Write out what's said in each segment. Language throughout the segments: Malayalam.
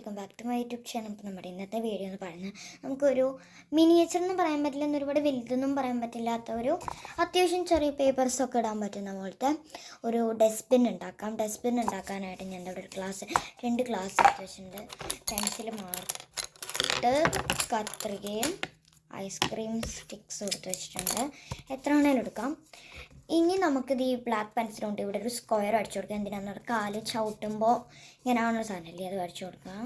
Welcome back to my YouTube channel. ഇപ്പോൾ നമ്മുടെ ഇന്നത്തെ വീഡിയോ എന്ന് പറയുന്നത് നമുക്കൊരു മിനിയേച്ചർ എന്ന് പറയാൻ പറ്റില്ല, ഒരുപാട് വലുതൊന്നും പറയാൻ പറ്റില്ലാത്ത ഒരു അത്യാവശ്യം ചെറിയ പേപ്പേഴ്സൊക്കെ ഇടാൻ പറ്റുന്ന പോലത്തെ ഒരു ഡസ്റ്റ്ബിൻ ഉണ്ടാക്കാം. ഡസ്റ്റ്ബിൻ ഉണ്ടാക്കാനായിട്ട് ഞാൻ ഇവിടെ ഒരു രണ്ട് ഗ്ലാസ് എടുത്ത് വെച്ചിട്ടുണ്ട്. പെൻസിൽ, മാർക്കർ, കത്രികയും ഐസ്ക്രീം സ്റ്റിക്സും എടുത്ത് വെച്ചിട്ടുണ്ട്. എത്ര വേണേലും എടുക്കാം. ഇനി നമുക്കിത് ഈ ബ്ലാക്ക് പെൻസിൽ കൊണ്ട് ഇവിടെ ഒരു സ്ക്വയർ അടിച്ചു കൊടുക്കാം. എന്തിനാണെന്ന് കാല് ചവിട്ടുമ്പോൾ ഇങ്ങനെ ആവുന്ന സാധനമല്ലേ, അത് വരച്ചു കൊടുക്കാം.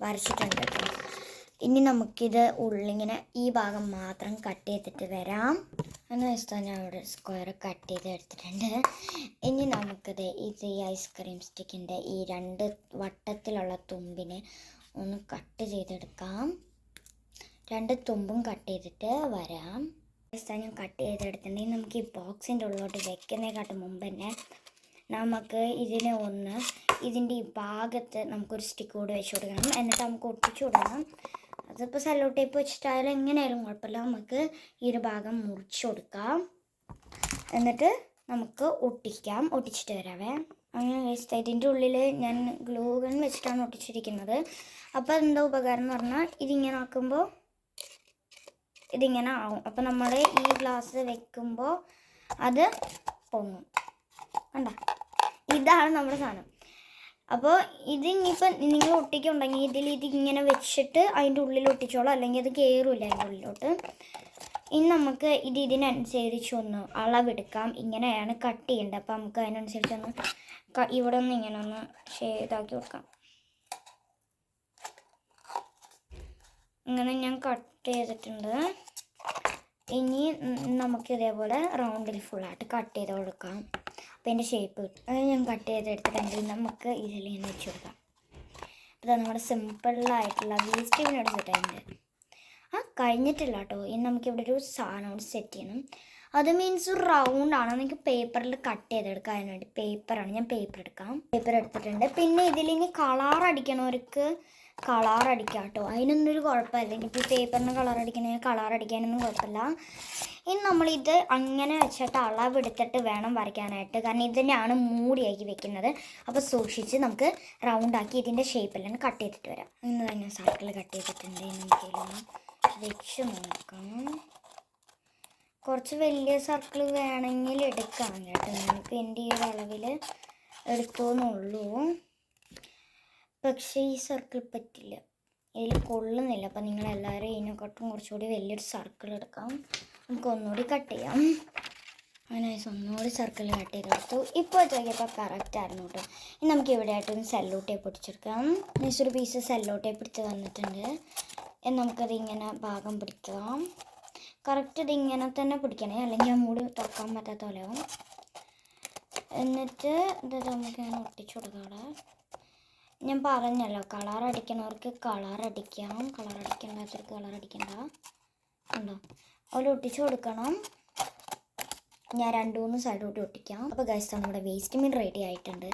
വരച്ചിട്ടുണ്ട് കേട്ടോ. ഇനി നമുക്കിത് ഉള്ളിങ്ങനെ ഈ ഭാഗം മാത്രം കട്ട് ചെയ്തിട്ട് വരാം. എന്ന് വെച്ചാൽ ഞാൻ ഇവിടെ സ്ക്വയർ കട്ട് ചെയ്ത് എടുത്തിട്ടുണ്ട്. ഇനി നമുക്കിത് ഈ ഐസ്ക്രീം സ്റ്റിക്കിൻ്റെ ഈ രണ്ട് വട്ടത്തിലുള്ള തുമ്പിനെ ഒന്ന് കട്ട് ചെയ്തെടുക്കാം. രണ്ട് തുമ്പും കട്ട് ചെയ്തിട്ട് വരാം. ഞാൻ കട്ട് ചെയ്തെടുത്തിട്ടുണ്ടെങ്കിൽ നമുക്ക് ഈ ബോക്സിൻ്റെ ഉള്ളിലോട്ട് വെക്കുന്നതിനെക്കാട്ടും മുമ്പ് തന്നെ നമുക്ക് ഇതിൻ്റെ ഈ ഭാഗത്ത് നമുക്കൊരു സ്റ്റിക്ക് കൂടി വെച്ച് കൊടുക്കണം. എന്നിട്ട് നമുക്ക് ഒട്ടിച്ചു കൊടുക്കണം. അതിപ്പോൾ സെല്ലോ ടേപ്പ് വെച്ചിട്ടായാലും എങ്ങനെയായാലും കുഴപ്പമില്ല. നമുക്ക് ഈ ഒരു ഭാഗം മുറിച്ച് കൊടുക്കാം. എന്നിട്ട് നമുക്ക് ഒട്ടിച്ചിട്ട് വരാവേ. അങ്ങനെ ഇതിൻ്റെ ഉള്ളിൽ ഞാൻ ഗ്ലൂ ഗൺ വെച്ചിട്ടാണ് ഒട്ടിച്ചിരിക്കുന്നത്. അപ്പോൾ എന്താ ഉപകാരം എന്ന് പറഞ്ഞാൽ ഇതിങ്ങനെ ആക്കുമ്പോൾ ഇതിങ്ങനെ ആവും. അപ്പോൾ നമ്മൾ ഈ ഗ്ലാസ് വെക്കുമ്പോൾ അത് പൊങ്ങും. കണ്ട, ഇതാണ് നമ്മുടെ സാധനം. അപ്പോൾ ഇതിനിപ്പോൾ നിങ്ങൾ ഒട്ടിക്കുണ്ടെങ്കിൽ ഇതിങ്ങനെ വെച്ചിട്ട് അതിൻ്റെ ഉള്ളിൽ ഒട്ടിച്ചോളൂ, അല്ലെങ്കിൽ അത് കയറില്ല അതിൻ്റെ ഉള്ളിലോട്ട്. ഇനി നമുക്ക് ഇതിനനുസരിച്ചൊന്ന് അളവെടുക്കാം. ഇങ്ങനെയാണ് കട്ട് ചെയ്യേണ്ടത്. അപ്പോൾ നമുക്ക് അതിനനുസരിച്ചൊന്ന് ഇവിടെ ഒന്ന് ഇങ്ങനെ ഒന്ന് ഇതാക്കി കൊടുക്കാം. ഇങ്ങനെ ഞാൻ കട്ട് ചെയ്തിട്ടുണ്ട്. ഇനി നമുക്ക് ഇതേപോലെ റൗണ്ടിൽ ഫുള്ളായിട്ട് കട്ട് ചെയ്ത് കൊടുക്കാം. അപ്പോൾ അതിൻ്റെ ഷേപ്പ് കിട്ടും. അത് ഞാൻ കട്ട് ചെയ്തെടുത്തിട്ടുണ്ടെങ്കിൽ നമുക്ക് ഇതിൽ ഇങ്ങനെ വെച്ച് കൊടുക്കാം. അപ്പോൾ നമ്മുടെ സിമ്പിളായിട്ടുള്ള വേസ്റ്റ് ഇവിടെ സെറ്റായിട്ടുണ്ട്. കഴിഞ്ഞിട്ടില്ല കേട്ടോ. ഇനി നമുക്കിവിടെ ഒരു സാധനം സെറ്റ് ചെയ്യണം. അത് മീൻസ് ഒരു റൗണ്ടാണ്. നമുക്ക് പേപ്പറിൽ കട്ട് ചെയ്തെടുക്കാൻ വേണ്ടി പേപ്പറാണ്. ഞാൻ പേപ്പർ എടുത്തിട്ടുണ്ട്. പിന്നെ ഇതിലിനി കളർ അടിക്കണവർക്ക് കളർ അടിക്കാം കേട്ടോ. അതിനൊന്നും ഒരു കുഴപ്പമില്ല. ഇപ്പോൾ പേപ്പറിന് കളർ അടിക്കാനൊന്നും കുഴപ്പമില്ല. ഇനി നമ്മളിത് അങ്ങനെ വെച്ചിട്ട് അളവെടുത്തിട്ട് വേണം വരയ്ക്കാനായിട്ട്. കാരണം ഇതിനെയാണ് മൂടിയാക്കി വെക്കുന്നത്. അപ്പോൾ സൂക്ഷിച്ച് നമുക്ക് റൗണ്ടാക്കി ഇതിൻ്റെ ഷേപ്പിലാണ് കട്ട് ചെയ്തിട്ട് വരാം. ഇന്ന് തന്നെ സർക്കിൾ കട്ട് ചെയ്തിട്ടുണ്ട്. നമുക്കിതൊന്ന് വെച്ച് നോക്കാം. കുറച്ച് വലിയ സർക്കിൾ വേണമെങ്കിൽ എടുക്കാം കേട്ടോ. ഞാനിപ്പോൾ എൻ്റെ ഈ ഒരു അളവിൽ എടുത്തോന്നുള്ളൂ. പക്ഷേ ഈ സർക്കിൾ പറ്റില്ല, ഇതിൽ കൊള്ളുന്നില്ല. അപ്പം നിങ്ങളെല്ലാവരും ഇതിനെക്കാട്ടും കുറച്ചുകൂടി വലിയൊരു സർക്കിൾ എടുക്കാം. നമുക്ക് ഒന്നുകൂടി കട്ട് ചെയ്യാം. അങ്ങനെ ഒന്നുകൂടി സർക്കിൾ കട്ട് ചെയ്ത് കൊടുത്തു. ഇപ്പോൾ ചോദിക്കപ്പോൾ കറക്റ്റായിരുന്നു കേട്ടോ. ഇനി നമുക്ക് ഇവിടെ ആയിട്ടൊന്ന് സെല്ലോ ടേപ്പ് ഒട്ടിച്ചെടുക്കാം. ഒരു പീസ് സെല്ലോ ടേപ്പ് എടുത്ത് വന്നിട്ടുണ്ട്. നമുക്കത് ഇങ്ങനെ ഭാഗം പിടിക്കാം. കറക്റ്റ് ഇതിങ്ങനെ തന്നെ പിടിക്കണേ, അല്ലെങ്കിൽ മൂടി തുറക്കാൻ പറ്റാത്ത പോലെയാവും. എന്നിട്ട് ഇത് നമുക്കിങ്ങനെ ഒട്ടിച്ചു കൊടുക്കാം. ഞാൻ പറഞ്ഞല്ലോ, കളർ അടിക്കണവർക്ക് കളർ അടിക്കാം, കളർ അടിക്കേണ്ടാത്തവർക്ക് കളർ അടിക്കണ്ട. ഉണ്ടോ അതുപോലെ ഒട്ടിച്ചു കൊടുക്കണം. ഞാൻ 2-3 സൈഡോട്ട് ഒട്ടിക്കാം. അപ്പോൾ ഗൈസ് നമ്മുടെ വേസ്റ്റ് മീൻ റെഡി ആയിട്ടുണ്ട്.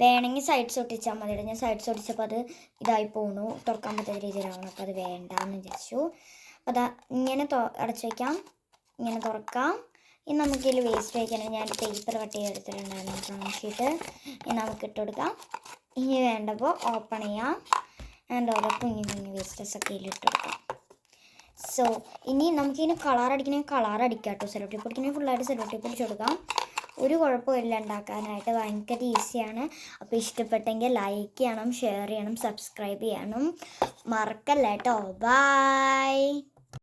വേണമെങ്കിൽ സൈഡ്സ് ഒട്ടിച്ചാൽ മതി. ഞാൻ സൈഡ്സ് ഒട്ടിച്ചപ്പോൾ അത് ഇതായി പോണു, തുറക്കാൻ പറ്റാത്ത രീതിയിലാവണം. അപ്പോൾ അത് വേണ്ടാന്ന് വിചാരിച്ചു. അപ്പോൾ അതാ ഇങ്ങനെ അടച്ചു വയ്ക്കാം, ഇങ്ങനെ തുറക്കാം. ഇനി നമുക്കിതിൽ വേസ്റ്റ് വയ്ക്കണം. ഞാൻ പേപ്പർ കട്ട് ചെയ്തെടുത്തിട്ടുണ്ടായിരുന്നു, ബ്രൗൺ ഷീറ്റ്. ഇനി നമുക്ക് ഇട്ട് കൊടുക്കാം. ഇനി വേണ്ടപ്പോൾ ഓപ്പൺ ചെയ്യാം. ആൻഡ് ഓരോ കുഞ്ഞു വേസ്റ്റസൊക്കെ ഇതിലിട്ട് കൊടുക്കാം. സോ ഇനി നമുക്കിതിന് കളർ അടിക്കണമെങ്കിൽ കളർ അടിക്കാം കേട്ടോ. സെല്ലോ ടേപ്പ് അടിക്കണമെങ്കിൽ ഫുള്ളായിട്ട് സെല്ലോ ടേപ്പ് അടിച്ച് കൊടുക്കാം. ഒരു കുഴപ്പമില്ല, ഉണ്ടാക്കാനായിട്ട് ഭയങ്കര ഈസിയാണ്. അപ്പോൾ ഇഷ്ടപ്പെട്ടെങ്കിൽ ലൈക്ക് ചെയ്യണം, ഷെയർ ചെയ്യണം, സബ്സ്ക്രൈബ് ചെയ്യണം മറക്കല്ല കേട്ടോ. ബൈ.